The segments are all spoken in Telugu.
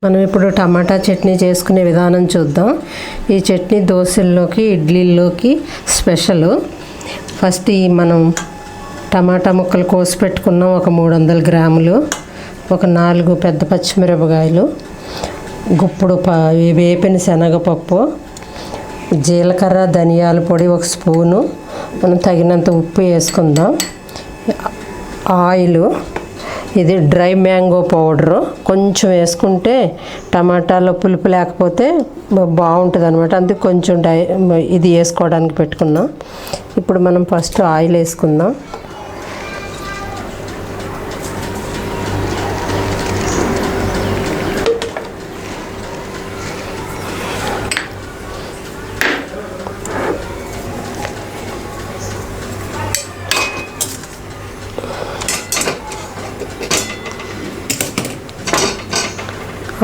మనం ఇప్పుడు టమాటా చట్నీ చేసుకునే విధానం చూద్దాం. ఈ చట్నీ దోశల్లోకి ఇడ్లీల్లోకి స్పెషల్. ఫస్ట్ ఈ మనం టమాటా ముక్కలు కోసి పెట్టుకున్నాం. ఒక 300 గ్రాములు, ఒక 4 పెద్ద పచ్చిమిరపకాయలు, గుప్పుడు వేపిన శనగపప్పు, జీలకర్ర, ధనియాల పొడి 1 స్పూను, మనం తగినంత ఉప్పు వేసుకుందాం. ఆయిల్, ఇది డ్రై మ్యాంగో పౌడరు కొంచెం వేసుకుంటే టమాటాలో పులుపు లేకపోతే బాగుంటుంది అనమాట. అందుకు కొంచెం ఇది వేసుకోవడానికి పెట్టుకున్నాం. ఇప్పుడు మనం ఫస్ట్ ఆయిల్ వేసుకుందాం.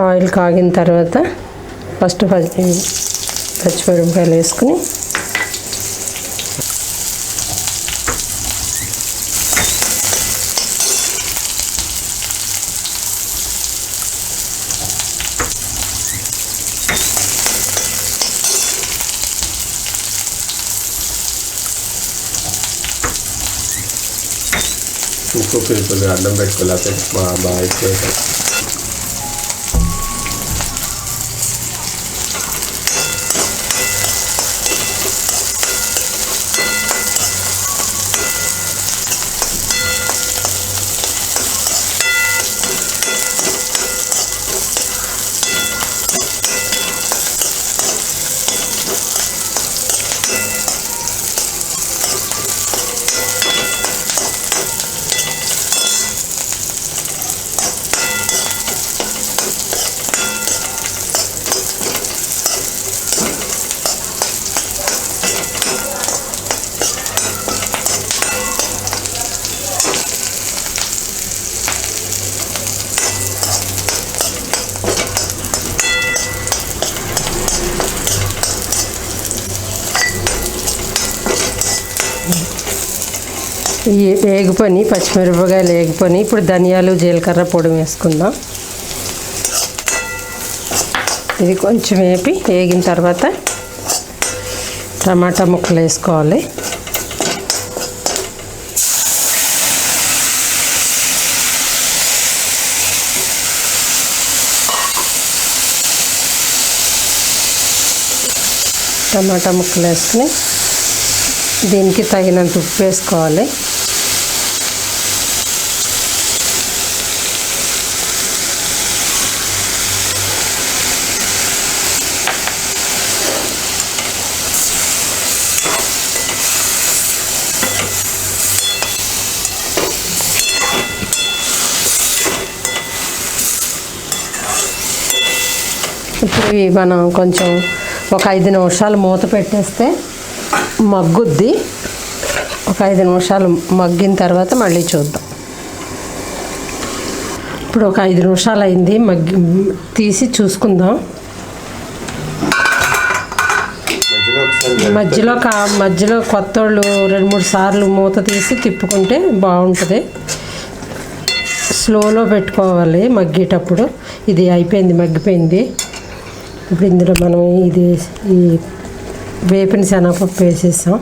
ఆయిల్ కాగిన తర్వాత ఫస్ట్ పచ్చిమిరపకాయలు వేసుకుని ఉప్పు కొద్దిగా అన్నం పెట్టుకోలేకపోతే బాగా ఎక్కువ. వేగిపోయి పచ్చిమిరపకాయలు వేగిపోయి ఇప్పుడు ధనియాలు, జీలకర్ర పొడి వేసుకుందాం. ఇది కొంచెం వేగిన తర్వాత టమాటా ముక్కలు వేసుకోవాలి. టమాటా ముక్కలు వేసుకుని దీనికి తగినంత ఉప్పు వేసుకోవాలి. ఇప్పుడు ఇవి మనం కొంచెం ఒక 5 నిమిషాలు మూత పెట్టేస్తే మగ్గుద్ది. ఒక 5 నిమిషాలు మగ్గిన తర్వాత మళ్ళీ చూద్దాం. ఇప్పుడు ఒక 5 నిమిషాలు అయింది, తీసి చూసుకుందాం. మధ్యలో కొత్త వాళ్ళు 2-3 సార్లు మూత తీసి తిప్పుకుంటే బాగుంటుంది. స్లోలో పెట్టుకోవాలి మగ్గేటప్పుడు. ఇది అయిపోయింది, మగ్గిపోయింది. ఇప్పుడు ఇందులో మనం ఈ వేపిన శనగపప్పు వేసేసాం.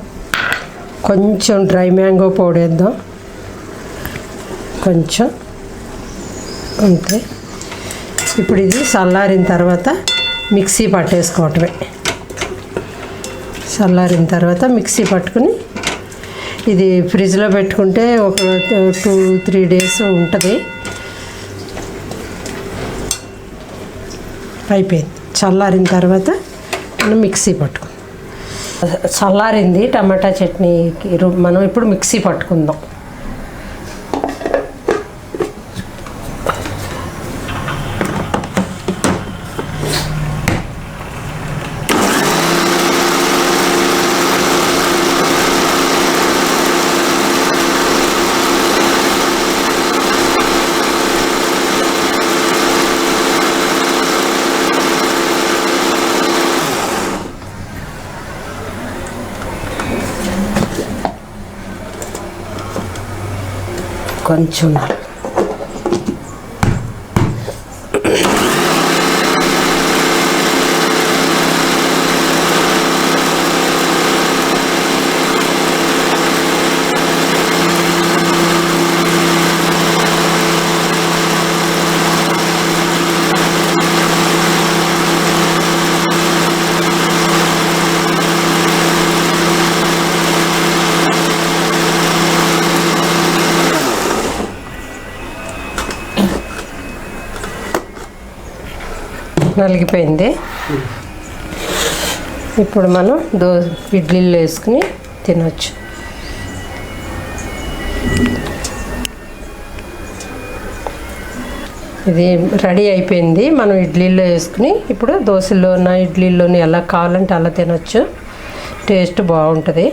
కొంచెం డ్రై మ్యాంగో పౌడర్ వేద్దాం, కొంచెం అంతే. ఇప్పుడు ఇది చల్లారిన తర్వాత మిక్సీ పట్టేసుకోవటమే. చల్లారిన తర్వాత మిక్సీ పట్టుకుని ఇది ఫ్రిడ్జ్లో పెట్టుకుంటే ఒక 2-3 డేస్ ఉంటుంది. అయిపోయింది. చల్లారిన తర్వాత మనం మిక్సీ పట్టుకుందాం. చల్లారింది టమాటా చట్నీకి. మనం ఇప్పుడు మిక్సీ పట్టుకుందాం. కొంచెం నలిగిపోయింది. ఇప్పుడు మనం ఇడ్లీలో వేసుకుని తినొచ్చు. ఇది రెడీ అయిపోయింది. మనం ఇడ్లీలో వేసుకుని ఇప్పుడు దోశల్లోన ఇడ్లీలోని ఎలా కావాలంటే అలా తినొచ్చు. టేస్ట్ బాగుంటుంది.